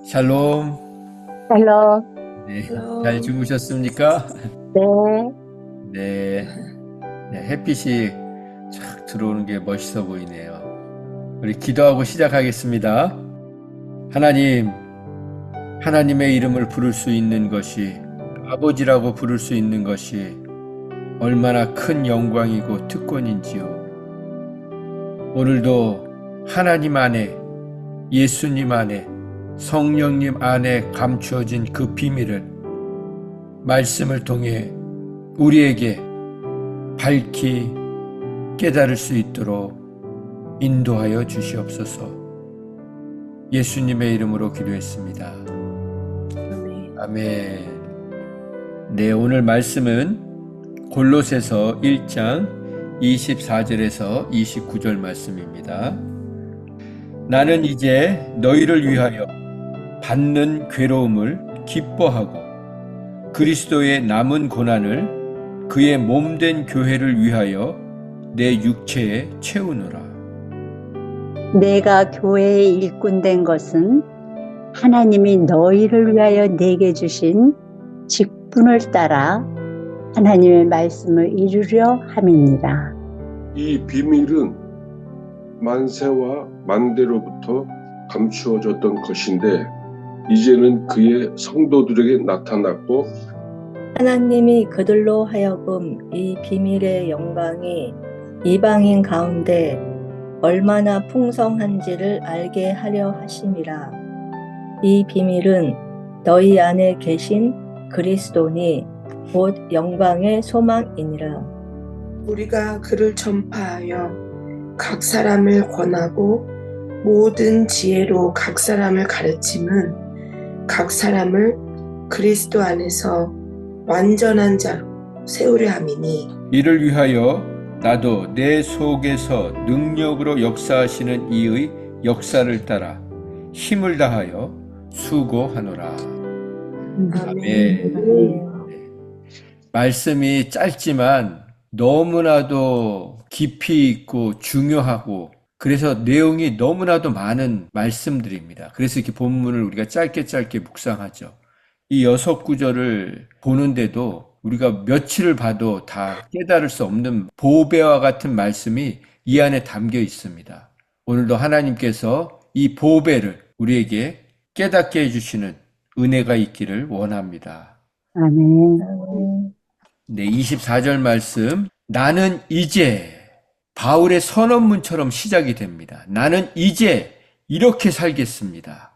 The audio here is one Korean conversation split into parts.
샬롬. 헬로. 네, 잘 샬롬. 주무셨습니까? 네. 네, 네, 햇빛이 쫙 들어오는 게 멋있어 보이네요. 우리 기도하고 시작하겠습니다. 하나님, 하나님의 이름을 부를 수 있는 것이, 아버지라고 부를 수 있는 것이 얼마나 큰 영광이고 특권인지요. 오늘도 하나님 안에, 예수님 안에, 성령님 안에 감추어진 그 비밀을 말씀을 통해 우리에게 밝히 깨달을 수 있도록 인도하여 주시옵소서. 예수님의 이름으로 기도했습니다. 아멘. 네, 오늘 말씀은 골로새서 1장 24절에서 29절 말씀입니다. 나는 이제 너희를 위하여 받는 괴로움을 기뻐하고 그리스도의 남은 고난을 그의 몸된 교회를 위하여 내 육체에 채우노라. 내가 교회의 일꾼 된 것은 하나님이 너희를 위하여 내게 주신 직분을 따라 하나님의 말씀을 이루려 함이니라. 이 비밀은 만세와 만대로부터 감추어졌던 것인데 이제는 그의 성도들에게 나타났고 하나님이 그들로 하여금 이 비밀의 영광이 이방인 가운데 얼마나 풍성한지를 알게 하려 하심이라. 이 비밀은 너희 안에 계신 그리스도니 곧 영광의 소망이니라. 우리가 그를 전파하여 각 사람을 권하고 모든 지혜로 각 사람을 가르침은 각 사람을 그리스도 안에서 완전한 자로 세우려 함이니 이를 위하여 나도 내 속에서 능력으로 역사하시는 이의 역사를 따라 힘을 다하여 수고하노라. 아멘. 말씀이 짧지만 너무나도 깊이 있고 중요하고 그래서 내용이 너무나도 많은 말씀들입니다. 그래서 이렇게 본문을 우리가 짧게 묵상하죠. 이 6구절을 보는데도 우리가 며칠을 봐도 다 깨달을 수 없는 보배와 같은 말씀이 이 안에 담겨 있습니다. 오늘도 하나님께서 이 보배를 우리에게 깨닫게 해주시는 은혜가 있기를 원합니다. 아멘. 네, 24절 말씀. 나는 이제 바울의 선언문처럼 시작이 됩니다. 나는 이제 이렇게 살겠습니다.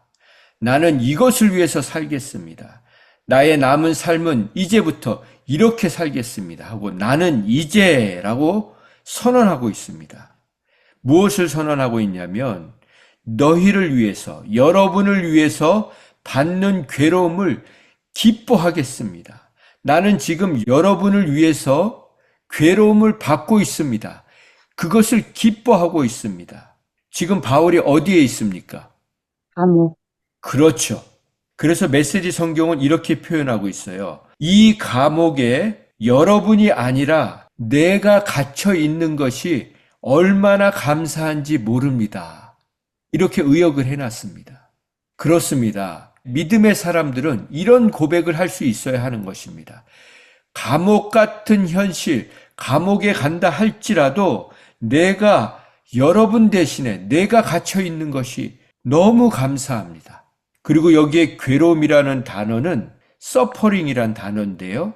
나는 이것을 위해서 살겠습니다. 나의 남은 삶은 이제부터 이렇게 살겠습니다 하고 나는 이제라고 선언하고 있습니다. 무엇을 선언하고 있냐면 너희를 위해서, 여러분을 위해서 받는 괴로움을 기뻐하겠습니다. 나는 지금 여러분을 위해서 괴로움을 받고 있습니다. 그것을 기뻐하고 있습니다. 지금 바울이 어디에 있습니까? 감옥. 그렇죠. 그래서 메시지 성경은 이렇게 표현하고 있어요. 이 감옥에 여러분이 아니라 내가 갇혀 있는 것이 얼마나 감사한지 모릅니다. 이렇게 의역을 해놨습니다. 그렇습니다. 믿음의 사람들은 이런 고백을 할 수 있어야 하는 것입니다. 감옥 같은 현실, 감옥에 간다 할지라도 내가 여러분 대신에 내가 갇혀 있는 것이 너무 감사합니다. 그리고 여기에 괴로움이라는 단어는 서퍼링이란 단어인데요.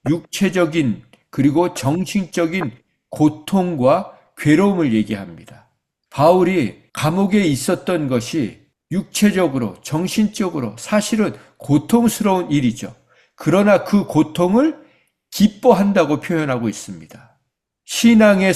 육체적인 그리고 정신적인 고통과 괴로움을 얘기합니다. 바울이 감옥에 있었던 것이 육체적으로, 정신적으로 사실은 고통스러운 일이죠. 그러나 그 고통을 기뻐한다고 표현하고 있습니다. 신앙의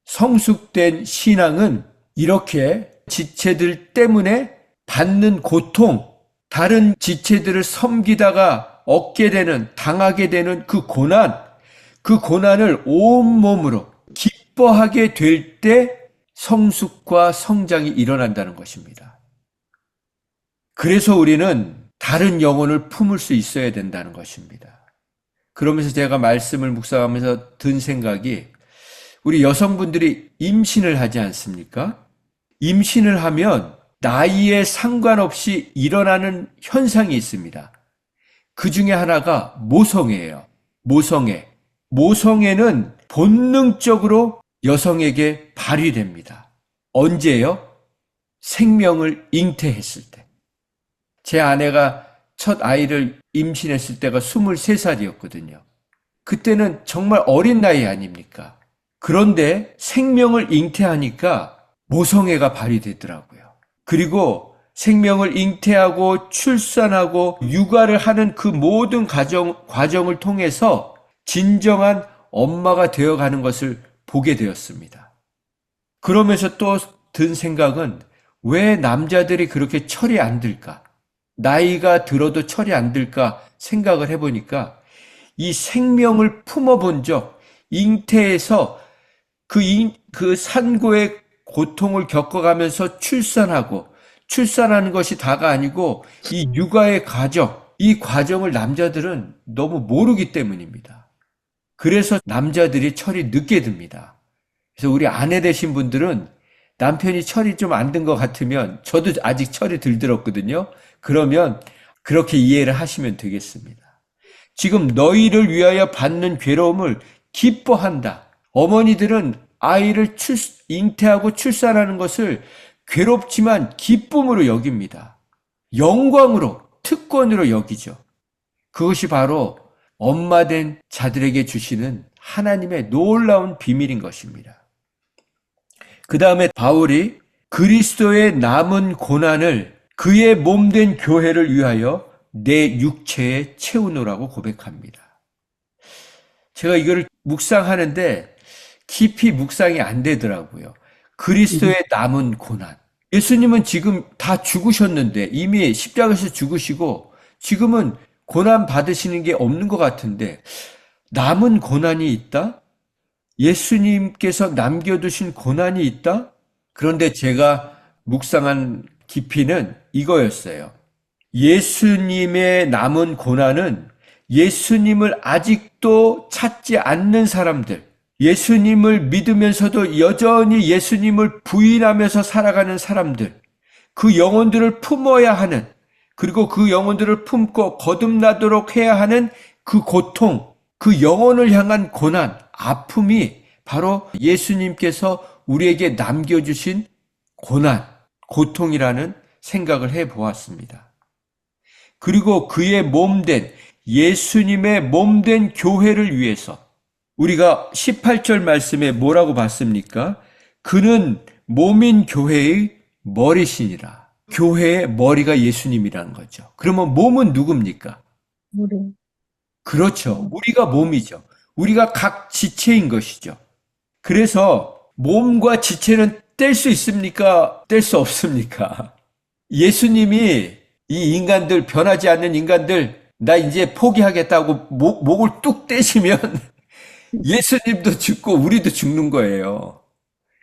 성숙된 신앙은 이렇게 지체들 때문에 받는 고통, 다른 지체들을 섬기다가 얻게 되는, 당하게 되는 그 고난을 온몸으로 기뻐하게 될 때 성숙과 성장이 일어난다는 것입니다. 그래서 우리는 다른 영혼을 품을 수 있어야 된다는 것입니다. 그러면서 제가 말씀을 묵상하면서 든 생각이 우리 여성분들이 임신을 하지 않습니까? 임신을 하면 나이에 상관없이 일어나는 현상이 있습니다. 그 중에 하나가 모성애예요. 모성애. 모성애는 본능적으로 여성에게 발휘됩니다. 언제요? 생명을 잉태했을 때. 제 아내가 첫 아이를 임신했을 때가 23살이었거든요. 그때는 정말 어린 나이 아닙니까? 그런데 생명을 잉태하니까 모성애가 발휘되더라고요. 그리고 생명을 잉태하고 출산하고 육아를 하는 그 모든 과정을 통해서 진정한 엄마가 되어가는 것을 보게 되었습니다. 그러면서 또 든 생각은 왜 남자들이 그렇게 철이 안 들까? 나이가 들어도 철이 안 들까 생각을 해보니까 이 생명을 품어본 적, 잉태해서 그 산고의 고통을 겪어가면서 출산하는 것이 다가 아니고 이 육아의 과정, 이 과정을 남자들은 너무 모르기 때문입니다. 그래서 남자들이 철이 늦게 듭니다. 그래서 우리 아내 되신 분들은 남편이 철이 좀 안 든 것 같으면, 저도 아직 철이 덜 들었거든요. 그러면 그렇게 이해를 하시면 되겠습니다. 지금 너희를 위하여 받는 괴로움을 기뻐한다. 어머니들은 아이를 잉태하고 출산하는 것을 괴롭지만 기쁨으로 여깁니다. 영광으로, 특권으로 여기죠. 그것이 바로 엄마 된 자들에게 주시는 하나님의 놀라운 비밀인 것입니다. 그 다음에 바울이 그리스도의 남은 고난을 그의 몸된 교회를 위하여 내 육체에 채우노라고 고백합니다. 제가 이거를 묵상하는데 깊이 묵상이 안 되더라고요. 그리스도의 남은 고난. 예수님은 지금 다 죽으셨는데, 이미 십자가에서 죽으시고 지금은 고난 받으시는 게 없는 것 같은데 남은 고난이 있다? 예수님께서 남겨두신 고난이 있다? 그런데 제가 묵상한 깊이는 이거였어요. 예수님의 남은 고난은 예수님을 아직도 찾지 않는 사람들, 예수님을 믿으면서도 여전히 예수님을 부인하면서 살아가는 사람들, 그 영혼들을 품어야 하는, 그리고 그 영혼들을 품고 거듭나도록 해야 하는 그 고통, 그 영혼을 향한 고난, 아픔이 바로 예수님께서 우리에게 남겨주신 고난, 고통이라는 생각을 해보았습니다. 그리고 그의 몸된, 예수님의 몸된 교회를 위해서 우리가 18절 말씀에 뭐라고 봤습니까? 그는 몸인 교회의 머리시니라. 교회의 머리가 예수님이라는 거죠. 그러면 몸은 누굽니까? 우리. 그렇죠. 우리가 몸이죠. 우리가 각 지체인 것이죠. 그래서 몸과 지체는 뗄 수 있습니까? 뗄 수 없습니까? 예수님이 이 인간들, 변하지 않는 인간들, 나 이제 포기하겠다고 목을 뚝 떼시면 예수님도 죽고 우리도 죽는 거예요.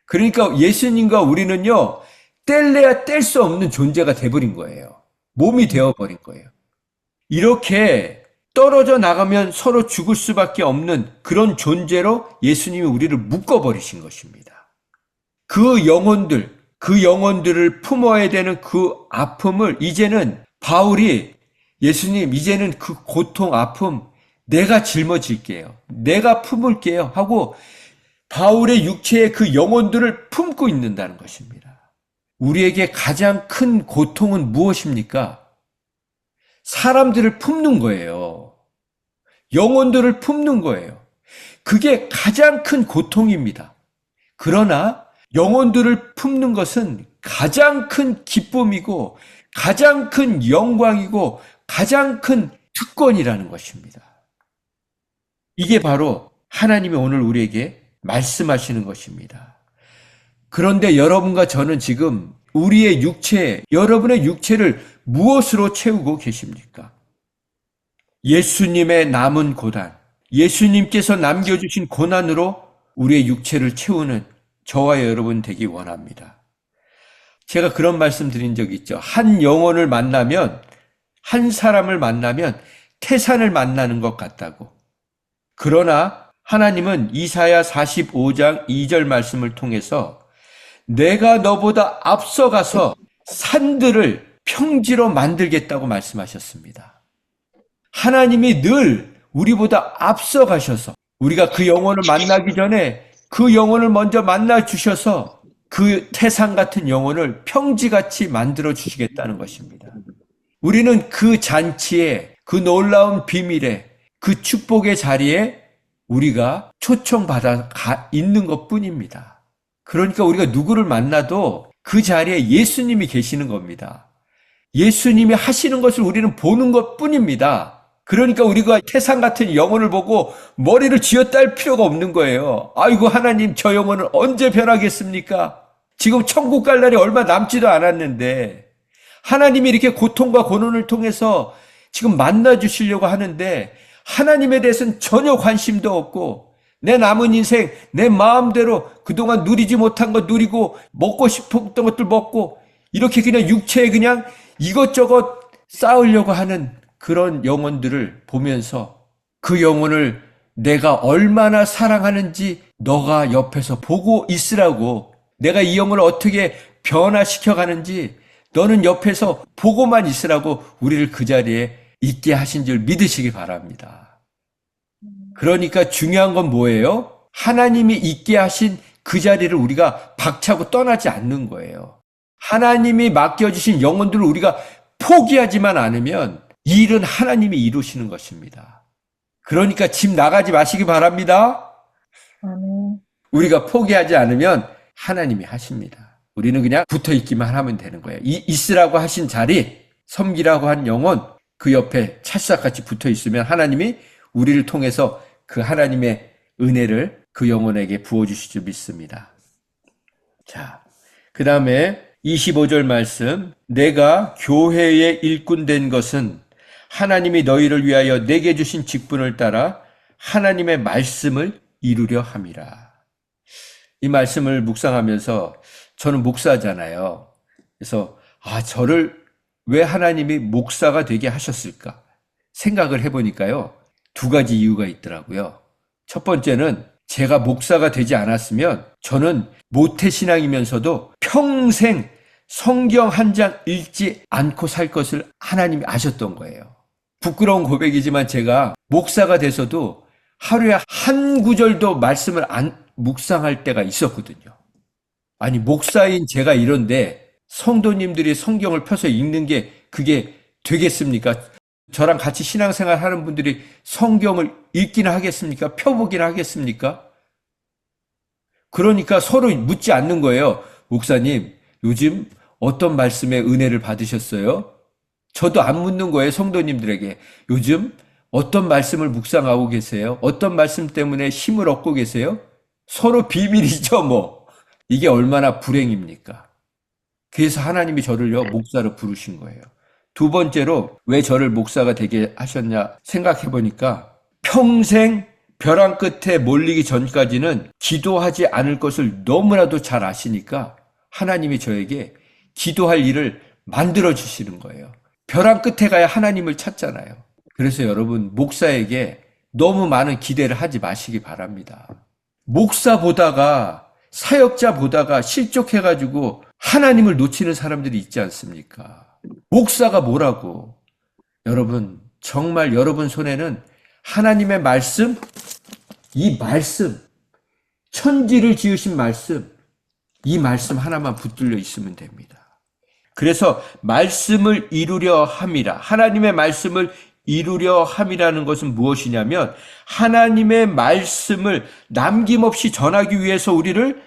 그러니까 예수님과 우리는요, 뗄래야 뗄 수 없는 존재가 돼버린 거예요. 몸이 되어버린 거예요. 이렇게 떨어져 나가면 서로 죽을 수밖에 없는 그런 존재로 예수님이 우리를 묶어버리신 것입니다. 그 영혼들을 품어야 되는 그 아픔을 이제는 바울이 예수님, 이제는 그 고통, 아픔 내가 짊어질게요. 내가 품을게요. 하고 바울의 육체에 그 영혼들을 품고 있는다는 것입니다. 우리에게 가장 큰 고통은 무엇입니까? 사람들을 품는 거예요. 영혼들을 품는 거예요. 그게 가장 큰 고통입니다. 그러나 영혼들을 품는 것은 가장 큰 기쁨이고 가장 큰 영광이고 가장 큰 특권이라는 것입니다. 이게 바로 하나님이 오늘 우리에게 말씀하시는 것입니다. 그런데 여러분과 저는 지금 여러분의 육체를 무엇으로 채우고 계십니까? 예수님의 남은 고난, 예수님께서 남겨주신 고난으로 우리의 육체를 채우는 저와 여러분 되기 원합니다. 제가 그런 말씀 드린 적이 있죠. 한 영혼을 만나면, 한 사람을 만나면 태산을 만나는 것 같다고. 그러나 하나님은 이사야 45장 2절 말씀을 통해서 내가 너보다 앞서가서 산들을 평지로 만들겠다고 말씀하셨습니다. 하나님이 늘 우리보다 앞서 가셔서 우리가 그 영혼을 만나기 전에 그 영혼을 먼저 만나 주셔서 그 태산 같은 영혼을 평지같이 만들어 주시겠다는 것입니다. 우리는 그 잔치에, 그 놀라운 비밀에, 그 축복의 자리에 우리가 초청받아 있는 것 뿐입니다. 그러니까 우리가 누구를 만나도 그 자리에 예수님이 계시는 겁니다. 예수님이 하시는 것을 우리는 보는 것 뿐입니다. 그러니까 우리가 태산 같은 영혼을 보고 머리를 쥐어딸 필요가 없는 거예요. 아이고, 하나님, 저 영혼은 언제 변하겠습니까? 지금 천국 갈 날이 얼마 남지도 않았는데 하나님이 이렇게 고통과 고난을 통해서 지금 만나주시려고 하는데 하나님에 대해서는 전혀 관심도 없고 내 남은 인생 내 마음대로 그동안 누리지 못한 것 누리고 먹고 싶었던 것들 먹고 이렇게 그냥 육체에 그냥 이것저것 쌓으려고 하는 그런 영혼들을 보면서 그 영혼을 내가 얼마나 사랑하는지 너가 옆에서 보고 있으라고, 내가 이 영혼을 어떻게 변화시켜 가는지 너는 옆에서 보고만 있으라고 우리를 그 자리에 있게 하신 줄 믿으시기 바랍니다. 그러니까 중요한 건 뭐예요? 하나님이 있게 하신 그 자리를 우리가 박차고 떠나지 않는 거예요. 하나님이 맡겨주신 영혼들을 우리가 포기하지만 않으면 이 일은 하나님이 이루시는 것입니다. 그러니까 집 나가지 마시기 바랍니다. 아멘. 우리가 포기하지 않으면 하나님이 하십니다. 우리는 그냥 붙어 있기만 하면 되는 거예요. 이 있으라고 하신 자리, 섬기라고 한 영혼, 그 옆에 찰싹같이 붙어 있으면 하나님이 우리를 통해서 그 하나님의 은혜를 그 영혼에게 부어주실 줄 믿습니다. 자, 그 다음에 25절 말씀, 내가 교회의 일꾼 된 것은 하나님이 너희를 위하여 내게 주신 직분을 따라 하나님의 말씀을 이루려 함이라. 이 말씀을 묵상하면서 저는 목사잖아요. 그래서 저를 왜 하나님이 목사가 되게 하셨을까 생각을 해보니까요, 두 가지 이유가 있더라고요. 첫 번째는 제가 목사가 되지 않았으면 저는 모태신앙이면서도 평생 성경 한 장 읽지 않고 살 것을 하나님이 아셨던 거예요. 부끄러운 고백이지만 제가 목사가 돼서도 하루에 한 구절도 말씀을 안 묵상할 때가 있었거든요. 아니, 목사인 제가 이런데 성도님들이 성경을 펴서 읽는 게 그게 되겠습니까? 저랑 같이 신앙생활 하는 분들이 성경을 읽기나 하겠습니까? 펴보기나 하겠습니까? 그러니까 서로 묻지 않는 거예요. 목사님, 요즘 어떤 말씀에 은혜를 받으셨어요? 저도 안 묻는 거예요, 성도님들에게. 요즘 어떤 말씀을 묵상하고 계세요? 어떤 말씀 때문에 힘을 얻고 계세요? 서로 비밀이죠, 뭐. 이게 얼마나 불행입니까? 그래서 하나님이 저를요, 목사로 부르신 거예요. 두 번째로 왜 저를 목사가 되게 하셨냐 생각해 보니까 평생 벼랑 끝에 몰리기 전까지는 기도하지 않을 것을 너무나도 잘 아시니까 하나님이 저에게 기도할 일을 만들어 주시는 거예요. 벼랑 끝에 가야 하나님을 찾잖아요. 그래서 여러분, 목사에게 너무 많은 기대를 하지 마시기 바랍니다. 목사 보다가, 사역자 보다가 실족해가지고 하나님을 놓치는 사람들이 있지 않습니까? 목사가 뭐라고? 여러분, 정말 여러분 손에는 하나님의 말씀, 이 말씀, 천지를 지으신 말씀, 이 말씀 하나만 붙들려 있으면 됩니다. 그래서 말씀을 이루려 함이라. 하나님의 말씀을 이루려 함이라는 것은 무엇이냐면 하나님의 말씀을 남김없이 전하기 위해서 우리를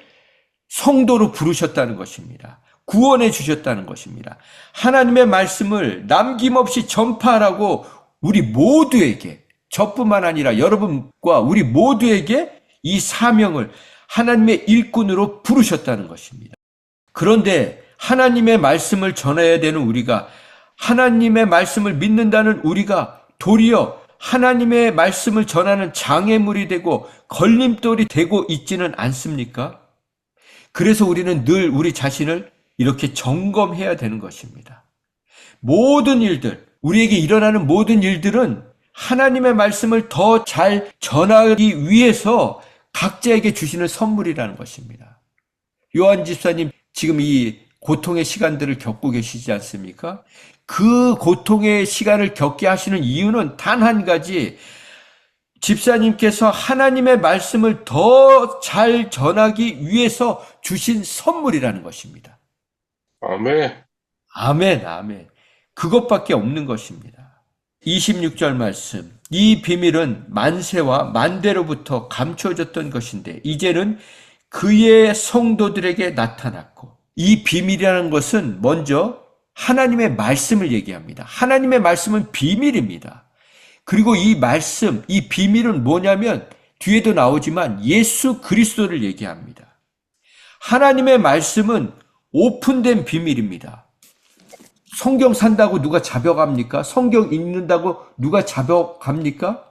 성도로 부르셨다는 것입니다. 구원해 주셨다는 것입니다. 하나님의 말씀을 남김없이 전파하라고 우리 모두에게, 저뿐만 아니라 여러분과 우리 모두에게 이 사명을 하나님의 일꾼으로 부르셨다는 것입니다. 그런데 하나님의 말씀을 전해야 되는 우리가, 하나님의 말씀을 믿는다는 우리가 도리어 하나님의 말씀을 전하는 장애물이 되고 걸림돌이 되고 있지는 않습니까? 그래서 우리는 늘 우리 자신을 이렇게 점검해야 되는 것입니다. 모든 일들, 우리에게 일어나는 모든 일들은 하나님의 말씀을 더 잘 전하기 위해서 각자에게 주시는 선물이라는 것입니다. 요한 집사님 지금 이 고통의 시간들을 겪고 계시지 않습니까? 그 고통의 시간을 겪게 하시는 이유는 단 한 가지, 집사님께서 하나님의 말씀을 더 잘 전하기 위해서 주신 선물이라는 것입니다. 아멘. 아멘, 아멘. 그것밖에 없는 것입니다. 26절 말씀. 이 비밀은 만세와 만대로부터 감춰졌던 것인데 이제는 그의 성도들에게 나타났고, 이 비밀이라는 것은 먼저 하나님의 말씀을 얘기합니다. 하나님의 말씀은 비밀입니다. 그리고 이 말씀, 이 비밀은 뭐냐면 뒤에도 나오지만 예수 그리스도를 얘기합니다. 하나님의 말씀은 오픈된 비밀입니다. 성경 산다고 누가 잡혀갑니까? 성경 읽는다고 누가 잡혀갑니까?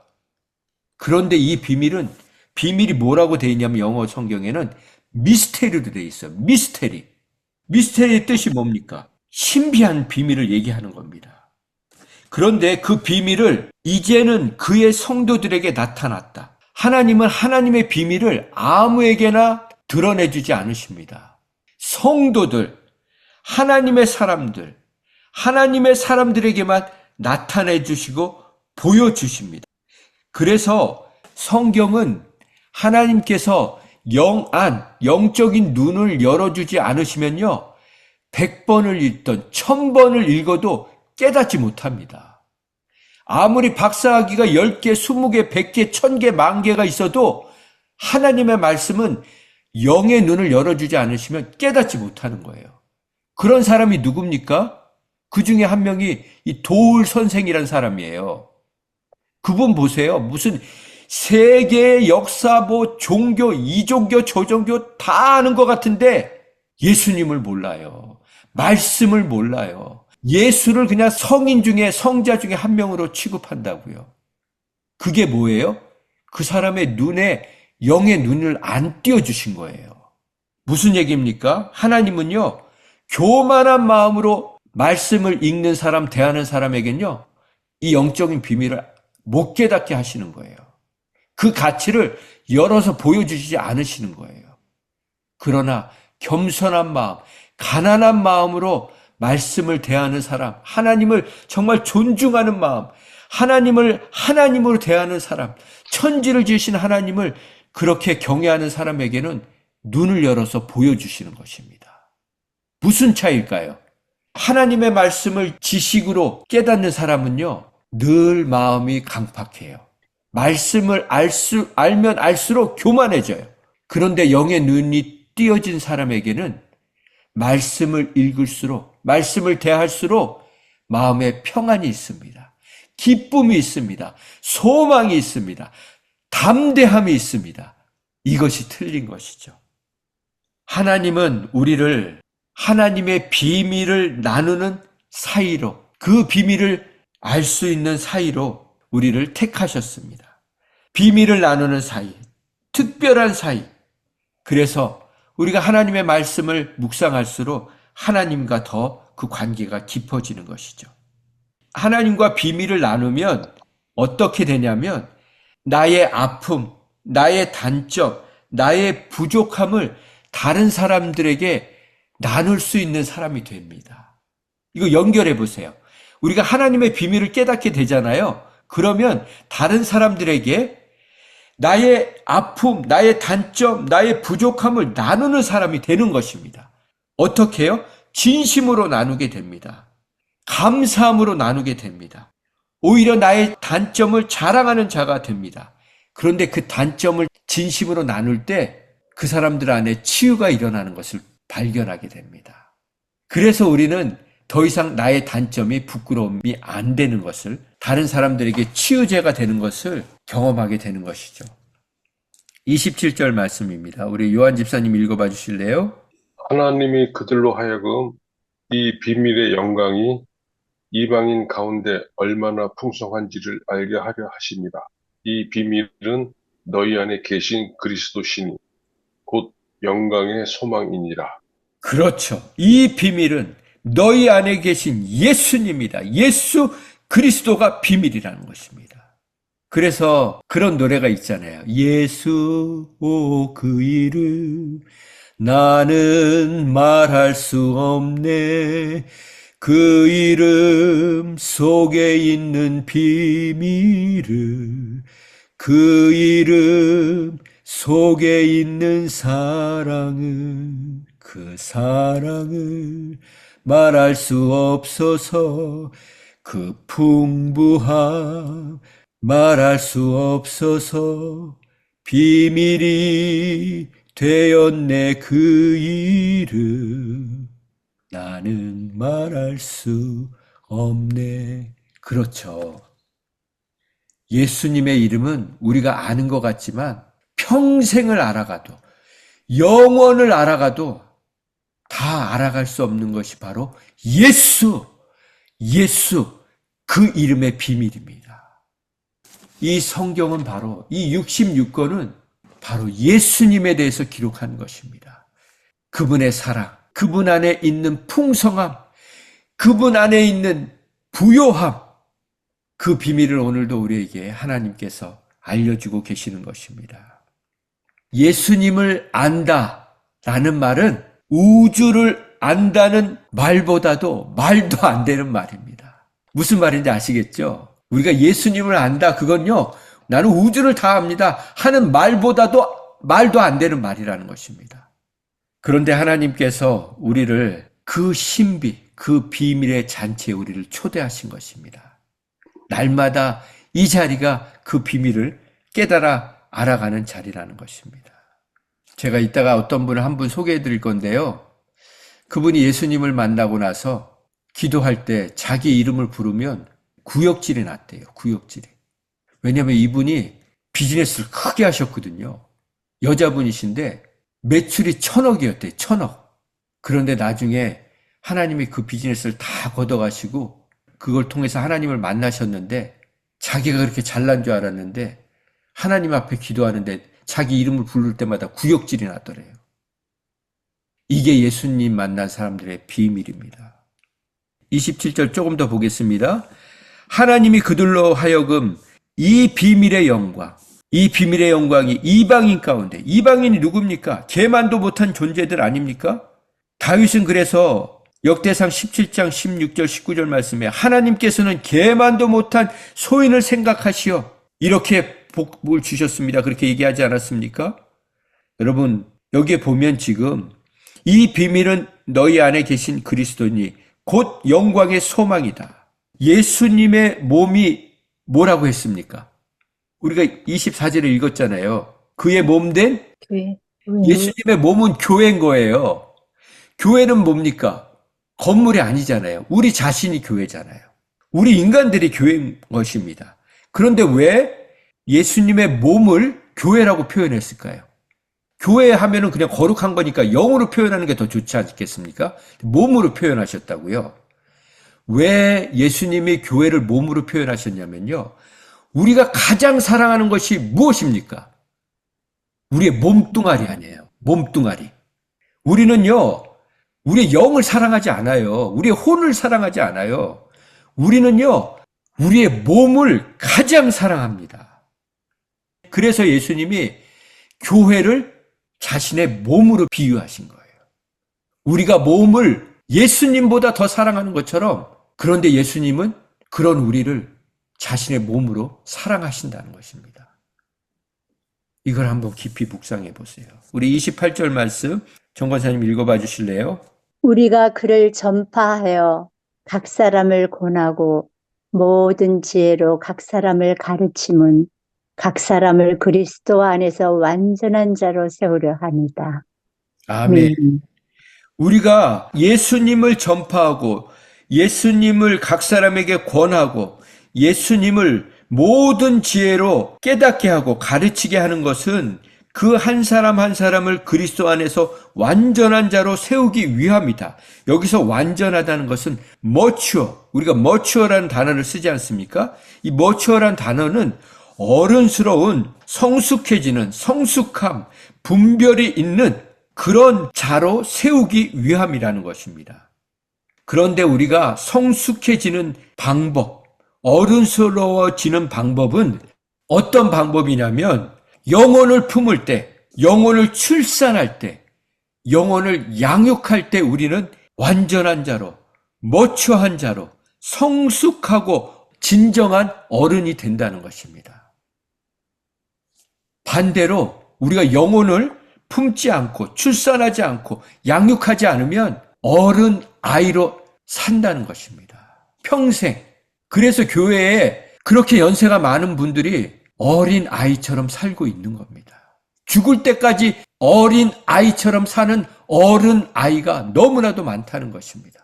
그런데 이 비밀이 뭐라고 되어 있냐면 영어 성경에는 미스테리로 되어 있어요. 미스테리. 미스테리의 뜻이 뭡니까? 신비한 비밀을 얘기하는 겁니다. 그런데 그 비밀을 이제는 그의 성도들에게 나타났다. 하나님은 하나님의 비밀을 아무에게나 드러내주지 않으십니다. 성도들, 하나님의 사람들에게만 나타내 주시고 보여주십니다. 그래서 성경은 하나님께서 영적인 눈을 열어주지 않으시면요, 100번을 읽던 1000번을 읽어도 깨닫지 못합니다. 아무리 박사학위가 10개, 20개, 100개, 1000개, 10,000개가 있어도 하나님의 말씀은 영의 눈을 열어주지 않으시면 깨닫지 못하는 거예요. 그런 사람이 누굽니까? 그 중에 한 명이 이 도울 선생이라는 사람이에요. 그분 보세요. 무슨 세계의 역사, 종교, 이 종교, 저 종교 다 아는 것 같은데 예수님을 몰라요. 말씀을 몰라요. 예수를 그냥 성자 중에 한 명으로 취급한다고요. 그게 뭐예요? 그 사람의 눈에 영의 눈을 안 띄워주신 거예요. 무슨 얘기입니까? 하나님은요, 교만한 마음으로 말씀을 읽는 사람, 대하는 사람에겐요, 이 영적인 비밀을 못 깨닫게 하시는 거예요. 그 가치를 열어서 보여주시지 않으시는 거예요. 그러나 겸손한 마음, 가난한 마음으로 말씀을 대하는 사람, 하나님을 정말 존중하는 마음, 하나님을 하나님으로 대하는 사람, 천지를 지으신 하나님을 그렇게 경외하는 사람에게는 눈을 열어서 보여주시는 것입니다. 무슨 차이일까요? 하나님의 말씀을 지식으로 깨닫는 사람은요, 늘 마음이 강팍해요. 말씀을 알면 알수록 교만해져요. 그런데 영의 눈이 띄어진 사람에게는 말씀을 읽을수록, 말씀을 대할수록 마음에 평안이 있습니다. 기쁨이 있습니다. 소망이 있습니다. 담대함이 있습니다. 이것이 틀린 것이죠. 하나님은 우리를 하나님의 비밀을 나누는 사이로, 그 비밀을 알 수 있는 사이로 우리를 택하셨습니다. 비밀을 나누는 사이, 특별한 사이. 그래서 우리가 하나님의 말씀을 묵상할수록 하나님과 더 그 관계가 깊어지는 것이죠. 하나님과 비밀을 나누면 어떻게 되냐면 나의 아픔, 나의 단점, 나의 부족함을 다른 사람들에게 나눌 수 있는 사람이 됩니다. 이거 연결해 보세요. 우리가 하나님의 비밀을 깨닫게 되잖아요. 그러면 다른 사람들에게 나의 아픔, 나의 단점, 나의 부족함을 나누는 사람이 되는 것입니다. 어떻게 해요? 진심으로 나누게 됩니다. 감사함으로 나누게 됩니다. 오히려 나의 단점을 자랑하는 자가 됩니다. 그런데 그 단점을 진심으로 나눌 때 그 사람들 안에 치유가 일어나는 것을 발견하게 됩니다. 그래서 우리는 더 이상 나의 단점이 부끄러움이 안 되는 것을, 다른 사람들에게 치유제가 되는 것을 경험하게 되는 것이죠. 27절 말씀입니다. 우리 요한 집사님 읽어봐 주실래요? 하나님이 그들로 하여금 이 비밀의 영광이 이방인 가운데 얼마나 풍성한지를 알게 하려 하십니다. 이 비밀은 너희 안에 계신 그리스도시니 곧 영광의 소망이니라. 그렇죠. 이 비밀은 너희 안에 계신 예수님이다. 예수 그리스도가 비밀이라는 것입니다. 그래서 그런 노래가 있잖아요. 예수 오 그 이름 나는 말할 수 없네. 그 이름 속에 있는 비밀을, 그 이름 속에 있는 사랑을, 그 사랑을 말할 수 없어서, 그 풍부함 말할 수 없어서 비밀이 되었네. 그 이름 나는 말할 수 없네. 그렇죠. 예수님의 이름은 우리가 아는 것 같지만 평생을 알아가도, 영원을 알아가도 다 알아갈 수 없는 것이 바로 예수, 그 이름의 비밀입니다. 이 성경은 바로, 이 66권은 바로 예수님에 대해서 기록한 것입니다. 그분의 사랑, 그분 안에 있는 풍성함, 그분 안에 있는 부요함, 그 비밀을 오늘도 우리에게 하나님께서 알려주고 계시는 것입니다. 예수님을 안다라는 말은 우주를 안다는 말보다도 말도 안 되는 말입니다. 무슨 말인지 아시겠죠? 우리가 예수님을 안다, 그건요, 나는 우주를 다 압니다 하는 말보다도 말도 안 되는 말이라는 것입니다. 그런데 하나님께서 우리를 그 신비, 그 비밀의 잔치에 우리를 초대하신 것입니다. 날마다 이 자리가 그 비밀을 깨달아 알아가는 자리라는 것입니다. 제가 이따가 어떤 분을 한 분 소개해 드릴 건데요. 그분이 예수님을 만나고 나서 기도할 때 자기 이름을 부르면 구역질이 났대요. 구역질이. 왜냐하면 이분이 비즈니스를 크게 하셨거든요. 여자분이신데 매출이 1,000억이었대요. 1,000억. 그런데 나중에 하나님이 그 비즈니스를 다 걷어가시고 그걸 통해서 하나님을 만나셨는데 자기가 그렇게 잘난 줄 알았는데 하나님 앞에 기도하는데 자기 이름을 부를 때마다 구역질이 나더래요. 이게 예수님 만난 사람들의 비밀입니다. 27절 조금 더 보겠습니다. 하나님이 그들로 하여금 이 비밀의 영광, 이 비밀의 영광이 이방인 가운데, 이방인이 누굽니까? 개만도 못한 존재들 아닙니까? 다윗은 그래서 역대상 17장 16절 19절 말씀에 하나님께서는 개만도 못한 소인을 생각하시어 이렇게 복을 주셨습니다. 그렇게 얘기하지 않았습니까? 여러분, 여기에 보면 지금 이 비밀은 너희 안에 계신 그리스도니 곧 영광의 소망이다. 예수님의 몸이 뭐라고 했습니까? 우리가 24절에 읽었잖아요. 그의 몸된 교회. 예수님의 몸은 교회인 거예요. 교회는 뭡니까? 건물이 아니잖아요. 우리 자신이 교회잖아요. 우리 인간들이 교회인 것입니다. 그런데 왜 예수님의 몸을 교회라고 표현했을까요? 교회 하면은 그냥 거룩한 거니까 영으로 표현하는 게 더 좋지 않겠습니까? 몸으로 표현하셨다고요. 왜 예수님이 교회를 몸으로 표현하셨냐면요. 우리가 가장 사랑하는 것이 무엇입니까? 우리의 몸뚱아리 아니에요. 몸뚱아리. 우리는요, 우리의 영을 사랑하지 않아요. 우리의 혼을 사랑하지 않아요. 우리는요, 우리의 몸을 가장 사랑합니다. 그래서 예수님이 교회를 자신의 몸으로 비유하신 거예요. 우리가 몸을 예수님보다 더 사랑하는 것처럼, 그런데 예수님은 그런 우리를 자신의 몸으로 사랑하신다는 것입니다. 이걸 한번 깊이 묵상해 보세요. 우리 28절 말씀 정 권사님 읽어봐 주실래요? 우리가 그를 전파하여 각 사람을 권하고 모든 지혜로 각 사람을 가르침은 각 사람을 그리스도 안에서 완전한 자로 세우려 합니다. 아멘. 우리가 예수님을 전파하고 예수님을 각 사람에게 권하고 예수님을 모든 지혜로 깨닫게 하고 가르치게 하는 것은 그 한 사람 한 사람을 그리스도 안에서 완전한 자로 세우기 위함이다. 여기서 완전하다는 것은 mature, 우리가 mature라는 단어를 쓰지 않습니까? 이 mature라는 단어는 어른스러운, 성숙해지는, 성숙함, 분별이 있는 그런 자로 세우기 위함이라는 것입니다. 그런데 우리가 성숙해지는 방법, 어른스러워지는 방법은 어떤 방법이냐면 영혼을 품을 때, 영혼을 출산할 때 영혼을 양육할 때 우리는 완전한 자로, 머추어한 자로, 성숙하고 진정한 어른이 된다는 것입니다. 반대로 우리가 영혼을 품지 않고 출산하지 않고 양육하지 않으면 어른 아이로 산다는 것입니다. 평생. 그래서 교회에 그렇게 연세가 많은 분들이 어린 아이처럼 살고 있는 겁니다. 죽을 때까지 어린 아이처럼 사는 어른 아이가 너무나도 많다는 것입니다.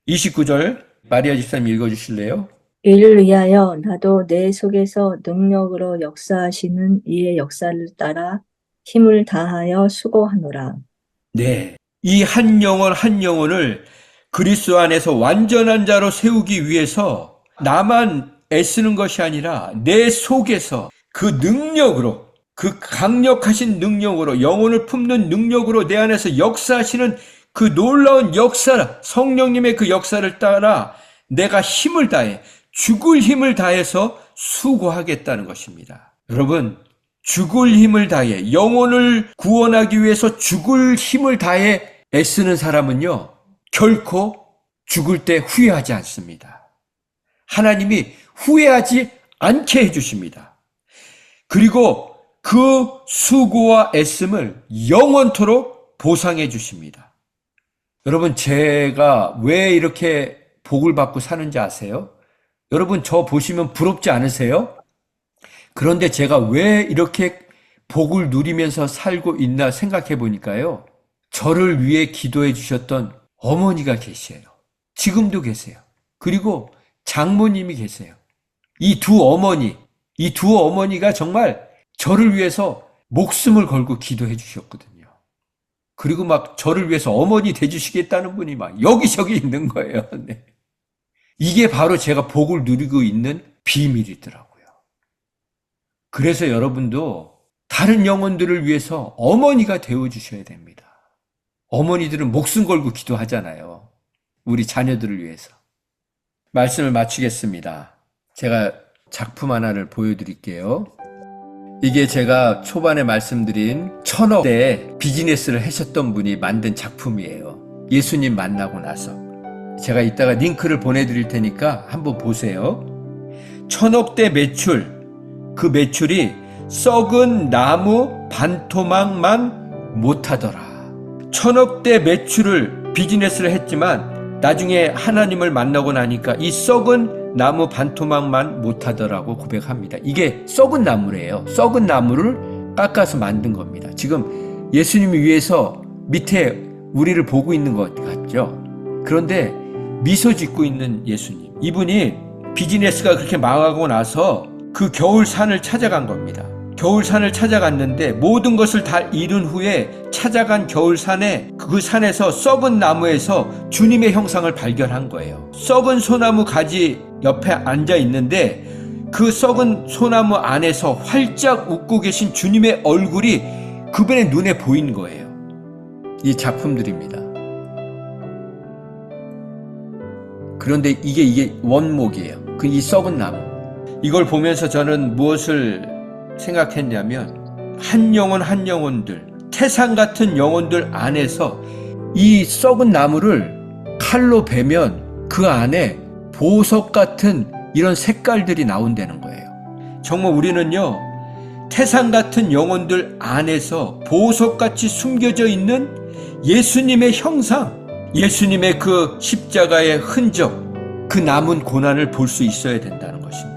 29절 마리아 집사님 읽어주실래요? 이를 위하여 나도 내 속에서 능력으로 역사하시는 이의 역사를 따라 힘을 다하여 수고하노라. 네. 이 한 영혼 한 영혼을 그리스도 안에서 완전한 자로 세우기 위해서 나만 애쓰는 것이 아니라 내 속에서 그 능력으로, 그 강력하신 능력으로, 영혼을 품는 능력으로 내 안에서 역사하시는 그 놀라운 역사, 성령님의 그 역사를 따라 내가 힘을 다해, 죽을 힘을 다해서 수고하겠다는 것입니다. 여러분, 죽을 힘을 다해, 영혼을 구원하기 위해서 죽을 힘을 다해 애쓰는 사람은요, 결코 죽을 때 후회하지 않습니다. 하나님이 후회하지 않게 해주십니다. 그리고 그 수고와 애씀을 영원토록 보상해 주십니다. 여러분, 제가 왜 이렇게 복을 받고 사는지 아세요? 여러분, 저 보시면 부럽지 않으세요? 그런데 제가 왜 이렇게 복을 누리면서 살고 있나 생각해 보니까요. 저를 위해 기도해 주셨던 어머니가 계세요. 지금도 계세요. 그리고 장모님이 계세요. 이 두 어머니가 정말 저를 위해서 목숨을 걸고 기도해 주셨거든요. 그리고 막 저를 위해서 어머니 돼주시겠다는 분이 막 여기저기 있는 거예요. 네. 이게 바로 제가 복을 누리고 있는 비밀이더라고요. 그래서 여러분도 다른 영혼들을 위해서 어머니가 되어주셔야 됩니다. 어머니들은 목숨 걸고 기도하잖아요. 우리 자녀들을 위해서. 말씀을 마치겠습니다. 제가 작품 하나를 보여드릴게요. 이게 제가 초반에 말씀드린 1000억대 비즈니스를 하셨던 분이 만든 작품이에요. 예수님 만나고 나서. 제가 이따가 링크를 보내드릴 테니까 한번 보세요. 1000억대 매출, 그 매출이 썩은 나무 반토막만 못하더라. 1000억대 매출을 비즈니스를 했지만 나중에 하나님을 만나고 나니까 이 썩은 나무 반토막만 못하더라고 고백합니다. 이게 썩은 나무래요. 썩은 나무를 깎아서 만든 겁니다. 지금 예수님이 위에서 밑에 우리를 보고 있는 것 같죠? 그런데 미소 짓고 있는 예수님. 이분이 비즈니스가 그렇게 망하고 나서 그 겨울산을 찾아간 겁니다. 겨울산을 찾아갔는데 모든 것을 다 잃은 후에 찾아간 겨울산에 그 산에서 썩은 나무에서 주님의 형상을 발견한 거예요. 썩은 소나무 가지 옆에 앉아 있는데 그 썩은 소나무 안에서 활짝 웃고 계신 주님의 얼굴이 그분의 눈에 보인 거예요. 이 작품들입니다. 그런데 이게 원목이에요. 그 이 썩은 나무. 이걸 보면서 저는 무엇을 생각했냐면 한 영혼 한 영혼들, 태산 같은 영혼들 안에서 이 썩은 나무를 칼로 베면 그 안에 보석 같은 이런 색깔들이 나온다는 거예요. 정말 우리는요, 태산 같은 영혼들 안에서 보석같이 숨겨져 있는 예수님의 형상, 예수님의 그 십자가의 흔적, 그 남은 고난을 볼 수 있어야 된다는 것입니다.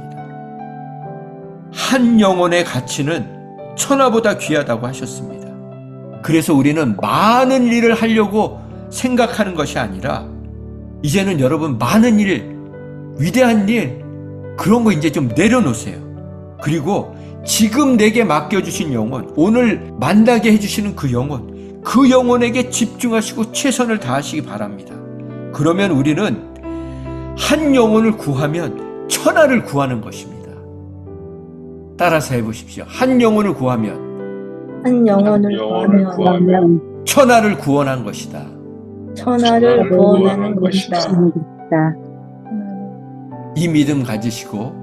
한 영혼의 가치는 천하보다 귀하다고 하셨습니다. 그래서 우리는 많은 일을 하려고 생각하는 것이 아니라 이제는 여러분 많은 일, 위대한 일, 그런 거 이제 좀 내려놓으세요. 그리고 지금 내게 맡겨주신 영혼, 오늘 만나게 해주시는 그 영혼에게 집중하시고 최선을 다하시기 바랍니다. 그러면 우리는 한 영혼을 구하면 천하를 구하는 것입니다. 따라서 해보십시오. 한 영혼을 구하면 한 영혼을 구하면 천하를 구원한 것이다. 천하를 구원하는 것이다. 이 믿음 가지시고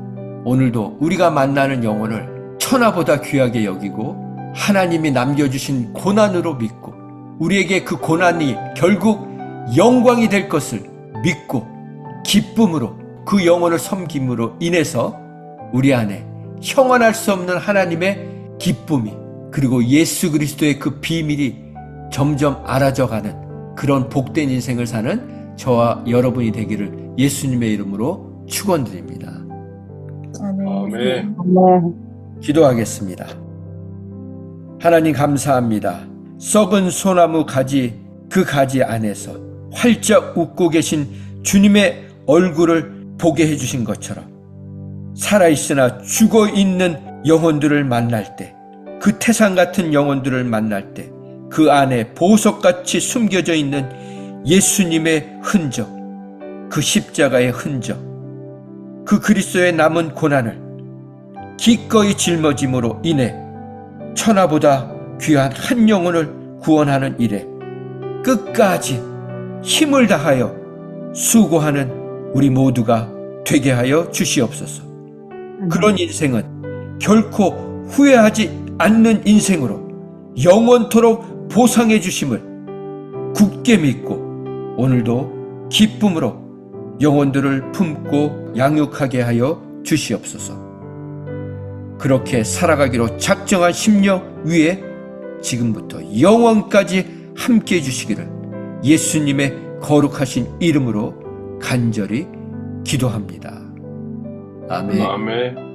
오늘도 우리가 만나는 영혼을 천하보다 귀하게 여기고 하나님이 남겨주신 고난으로 믿고 우리에게 그 고난이 결국 영광이 될 것을 믿고 기쁨으로 그 영혼을 섬김으로 인해서 우리 안에 형언할 수 없는 하나님의 기쁨이, 그리고 예수 그리스도의 그 비밀이 점점 알아져가는 그런 복된 인생을 사는 저와 여러분이 되기를 예수님의 이름으로 축원드립니다. 아멘. 네. 기도하겠습니다. 하나님 감사합니다. 썩은 소나무 가지, 그 가지 안에서 활짝 웃고 계신 주님의 얼굴을 보게 해주신 것처럼 살아있으나 죽어있는 영혼들을 만날 때, 그 태산 같은 영혼들을 만날 때 그 안에 보석같이 숨겨져 있는 예수님의 흔적, 그 십자가의 흔적, 그 그리스도의 남은 고난을 기꺼이 짊어짐으로 인해 천하보다 귀한 한 영혼을 구원하는 일에 끝까지 힘을 다하여 수고하는 우리 모두가 되게 하여 주시옵소서. 그런 인생은 결코 후회하지 않는 인생으로 영원토록 보상해 주심을 굳게 믿고 오늘도 기쁨으로 영혼들을 품고 양육하게 하여 주시옵소서. 그렇게 살아가기로 작정한 심령 위에 지금부터 영원까지 함께 해주시기를 예수님의 거룩하신 이름으로 간절히 기도합니다. 아멘. 아멘.